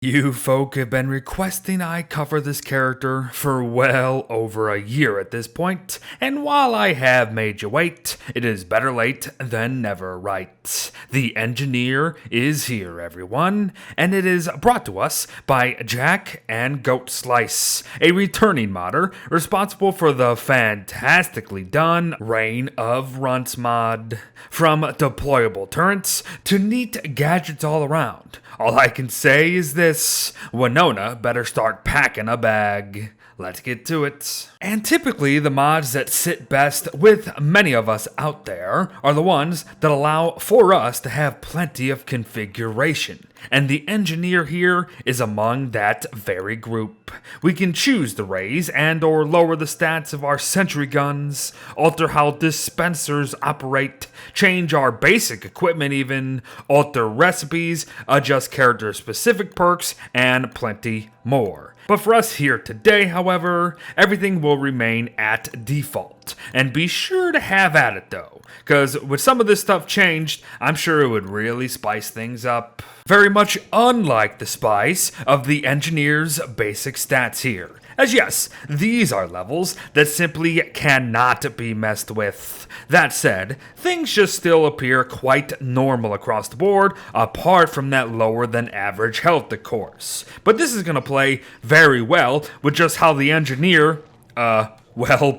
You folk have been requesting I cover this character for well over a year at this point, and while I have made you wait, it is better late than never, right? The engineer is here, everyone, and it is brought to us by Jack and Goat Slice, a returning modder responsible for the fantastically done Reign of Runts mod. From deployable turrets to neat gadgets all around, all I can say is this: Winona better start packing a bag. Let's get to it. And typically, the mods that sit best with many of us out there are the ones that allow for us to have plenty of configuration. And the engineer here is among that very group. We can choose to raise and or lower the stats of our sentry guns, alter how dispensers operate, change our basic equipment even, alter recipes, adjust character-specific perks, and plenty more. But for us here today, however, everything will remain at default. And be sure to have at it though, because with some of this stuff changed, I'm sure it would really spice things up. Very much unlike the spice of the engineer's basic stats here. As yes, these are levels that simply cannot be messed with. That said, things just still appear quite normal across the board, apart from that lower than average health, of course. But this is going to play very well with just how the engineer,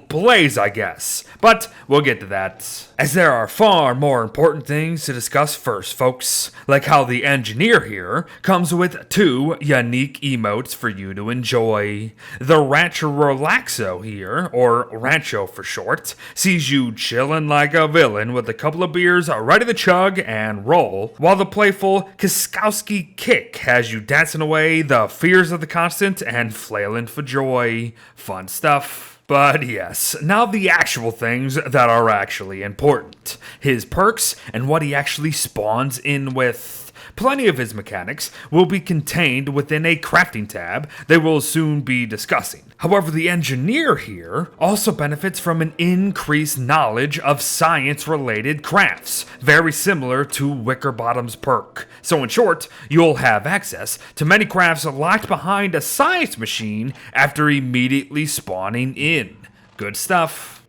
plays, I guess. But we'll get to that, as there are far more important things to discuss first, folks. Like how the engineer here comes with 2 unique emotes for you to enjoy. The Rancho Relaxo here, or Rancho for short, sees you chillin' like a villain with a couple of beers ready to chug and roll, while the playful Kiskowski Kick has you dancing away the fears of the constant and flailing for joy. Fun stuff. But yes, now the actual things that are actually important. His perks and what he actually spawns in with. Plenty of his mechanics will be contained within a crafting tab they will soon be discussing. However, the engineer here also benefits from an increased knowledge of science-related crafts, very similar to Wickerbottom's perk. So in short, you'll have access to many crafts locked behind a science machine after immediately spawning in. Good stuff.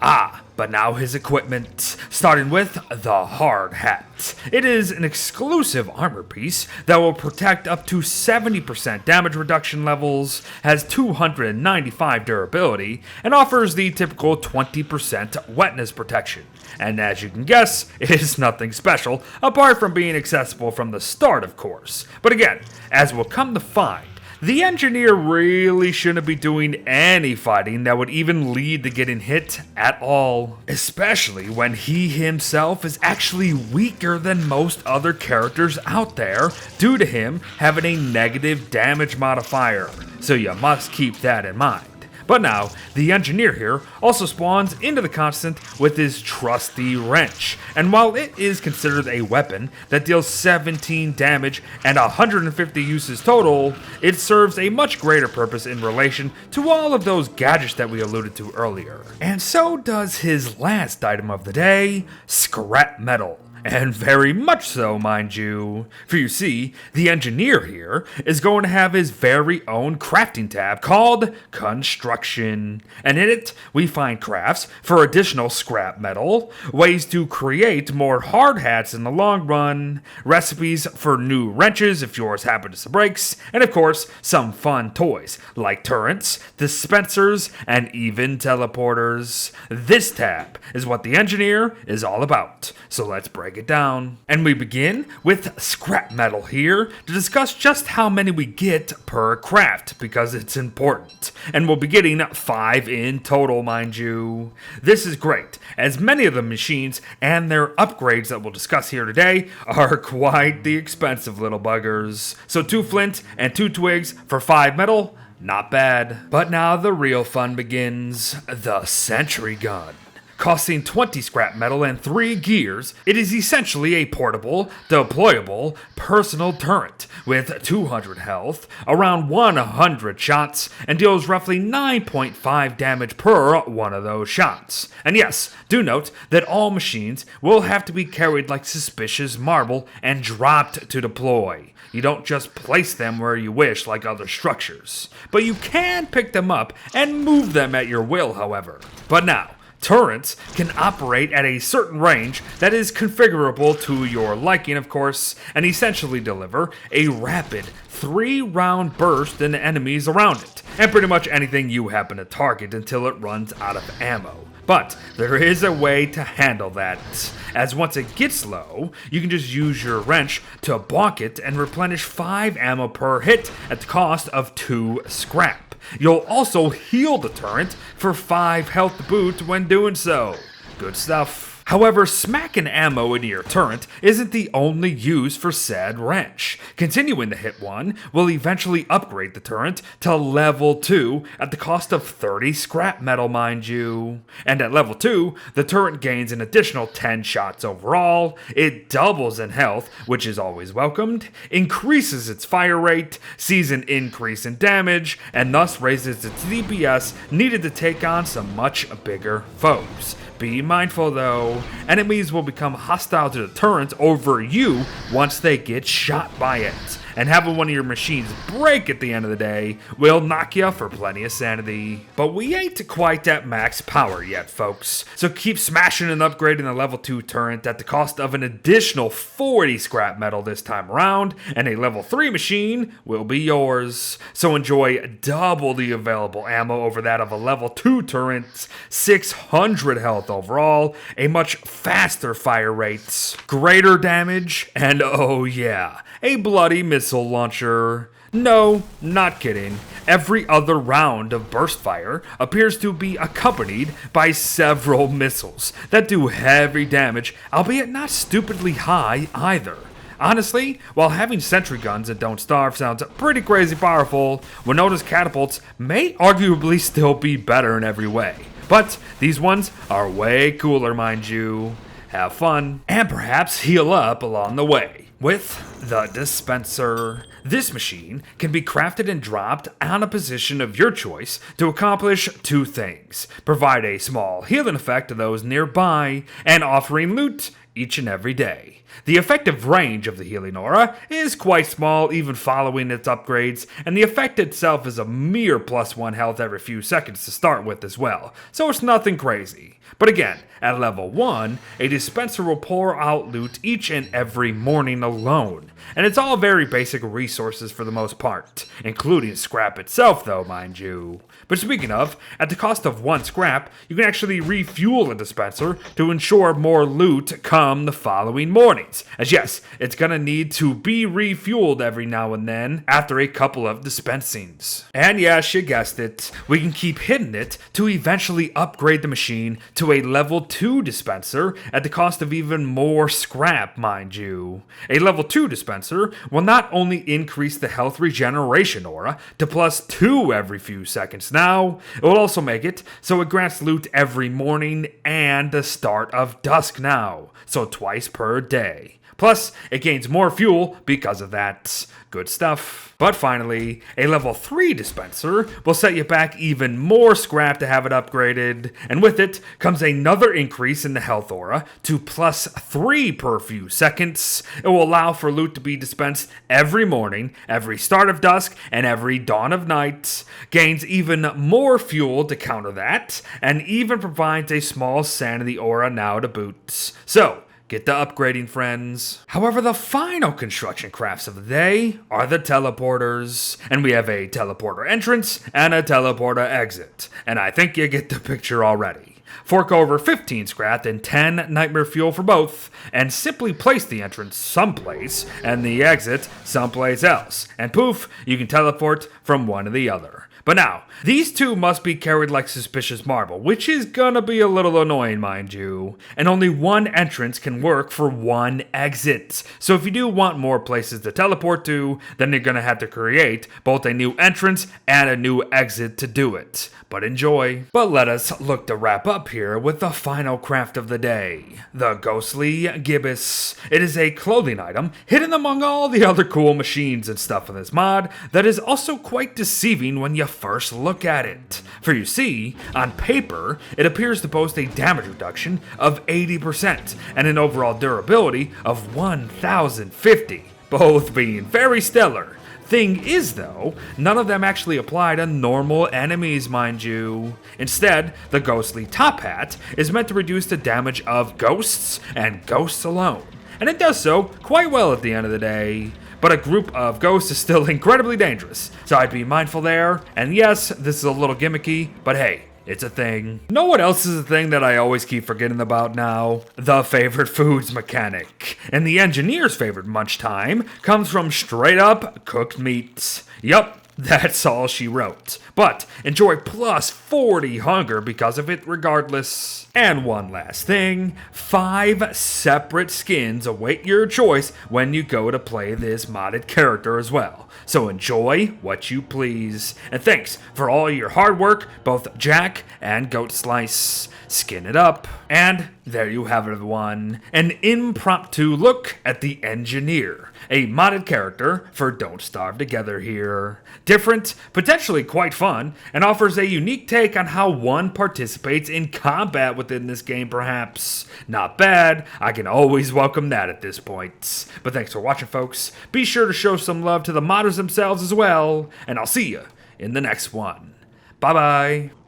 But now his equipment, starting with the Hard Hat. It is an exclusive armor piece that will protect up to 70% damage reduction levels, has 295 durability, and offers the typical 20% wetness protection. And as you can guess, it is nothing special, apart from being accessible from the start, of course. But again, as we'll come to find, the engineer really shouldn't be doing any fighting that would even lead to getting hit at all. Especially when he himself is actually weaker than most other characters out there due to him having a negative damage modifier. So you must keep that in mind. But now, the engineer here also spawns into the constant with his trusty wrench, and while it is considered a weapon that deals 17 damage and 150 uses total, it serves a much greater purpose in relation to all of those gadgets that we alluded to earlier. And so does his last item of the day, scrap metal. And very much so, mind you. For you see, the engineer here is going to have his very own crafting tab called Construction. And in it, we find crafts for additional scrap metal, ways to create more hard hats in the long run, recipes for new wrenches if yours happens to breaks, and of course, some fun toys like turrets, dispensers, and even teleporters. This tab is what the engineer is all about. So let's break it down. And we begin with scrap metal here to discuss just how many we get per craft, because it's important. And we'll be getting 5 in total, mind you. This is great, as many of the machines and their upgrades that we'll discuss here today are quite the expensive little buggers. So 2 flint and 2 twigs for 5 metal, not bad. But now the real fun begins, the sentry gun. Costing 20 scrap metal and 3 gears, it is essentially a portable, deployable, personal turret with 200 health, around 100 shots, and deals roughly 9.5 damage per one of those shots. And yes, do note that all machines will have to be carried like suspicious marble and dropped to deploy. You don't just place them where you wish like other structures. But you can pick them up and move them at your will, however. But now, turrets can operate at a certain range that is configurable to your liking, of course, and essentially deliver a rapid 3-round burst into enemies around it, and pretty much anything you happen to target until it runs out of ammo. But there is a way to handle that, as once it gets low, you can just use your wrench to bonk it and replenish 5 ammo per hit at the cost of 2 scrap. You'll also heal the turret for 5 health to boot when doing so. Good stuff. However, smacking ammo into your turret isn't the only use for said wrench. Continuing to hit one will eventually upgrade the turret to level 2 at the cost of 30 scrap metal, mind you. And at level 2, the turret gains an additional 10 shots overall, it doubles in health, which is always welcomed, increases its fire rate, sees an increase in damage, and thus raises its DPS needed to take on some much bigger foes. Be mindful though, enemies will become hostile to the turret over you once they get shot by it. And having one of your machines break at the end of the day will knock you for plenty of sanity. But we ain't quite at max power yet, folks. So keep smashing and upgrading the level 2 turret at the cost of an additional 40 scrap metal this time around, and a level 3 machine will be yours. So enjoy double the available ammo over that of a level 2 turret, 600 health overall, a much faster fire rates, greater damage, and oh yeah, a bloody missile launcher. No, not kidding. Every other round of burst fire appears to be accompanied by several missiles that do heavy damage, albeit not stupidly high either. Honestly, while having sentry guns that don't starve sounds pretty crazy powerful, Winota's catapults may arguably still be better in every way. But these ones are way cooler, mind you. Have fun, and perhaps heal up along the way. With the Dispenser, this machine can be crafted and dropped on a position of your choice to accomplish 2 things: provide a small healing effect to those nearby, and offering loot each and every day. The effective range of the healing aura is quite small even following its upgrades, and the effect itself is a mere +1 health every few seconds to start with as well, so it's nothing crazy. But again, at level 1, a dispenser will pour out loot each and every morning alone, and it's all very basic resources for the most part, including scrap itself though, mind you. But speaking of, at the cost of 1 scrap, you can actually refuel a dispenser to ensure more loot come the following mornings, as yes, it's gonna need to be refueled every now and then after a couple of dispensings. And yes, you guessed it, we can keep hitting it to eventually upgrade the machine to a level 2 dispenser at the cost of even more scrap, mind you. A level 2 dispenser will not only increase the health regeneration aura to +2 every few seconds now, it will also make it so it grants loot every morning and the start of dusk now, so twice per day. Plus, it gains more fuel because of that. Good stuff. But finally, a level 3 dispenser will set you back even more scrap to have it upgraded, and with it comes another increase in the health aura to +3 per few seconds. It will allow for loot to be dispensed every morning, every start of dusk, and every dawn of night. Gains even more fuel to counter that, and even provides a small sanity aura now to boot. So, get to upgrading, friends. However, the final construction crafts of the day are the teleporters. And we have a teleporter entrance and a teleporter exit. And I think you get the picture already. Fork over 15 scrap and 10 nightmare fuel for both, and simply place the entrance someplace and the exit someplace else. And poof, you can teleport from one to the other. But now, these two must be carried like suspicious marble, which is gonna be a little annoying, mind you. And only one entrance can work for one exit. So if you do want more places to teleport to, then you're gonna have to create both a new entrance and a new exit to do it. But enjoy. But let us look to wrap up here with the final craft of the day. The Ghostly Gibbous. It is a clothing item hidden among all the other cool machines and stuff in this mod that is also quite deceiving when you first look at it. For you see, on paper, it appears to boast a damage reduction of 80% and an overall durability of 1050, both being very stellar. Thing is, though, none of them actually apply to normal enemies, mind you. Instead, the Ghostly Top Hat is meant to reduce the damage of ghosts and ghosts alone, and it does so quite well at the end of the day. But a group of ghosts is still incredibly dangerous, so I'd be mindful there. And yes, this is a little gimmicky, but hey, it's a thing. Know what else is a thing that I always keep forgetting about now? The favorite foods mechanic. And the engineer's favorite munch time comes from straight up cooked meats. Yup. That's all she wrote. But enjoy plus 40 hunger because of it regardless. And one last thing, 5 separate skins await your choice when you go to play this modded character as well. So enjoy what you please. And thanks for all your hard work, both Jack and Goat Slice. Skin it up. And there you have it, everyone. An impromptu look at the engineer. A modded character for Don't Starve Together here. Different, potentially quite fun, and offers a unique take on how one participates in combat within this game perhaps. Not bad, I can always welcome that at this point. But thanks for watching, folks. Be sure to show some love to the modders themselves as well, and I'll see you in the next one. Bye bye.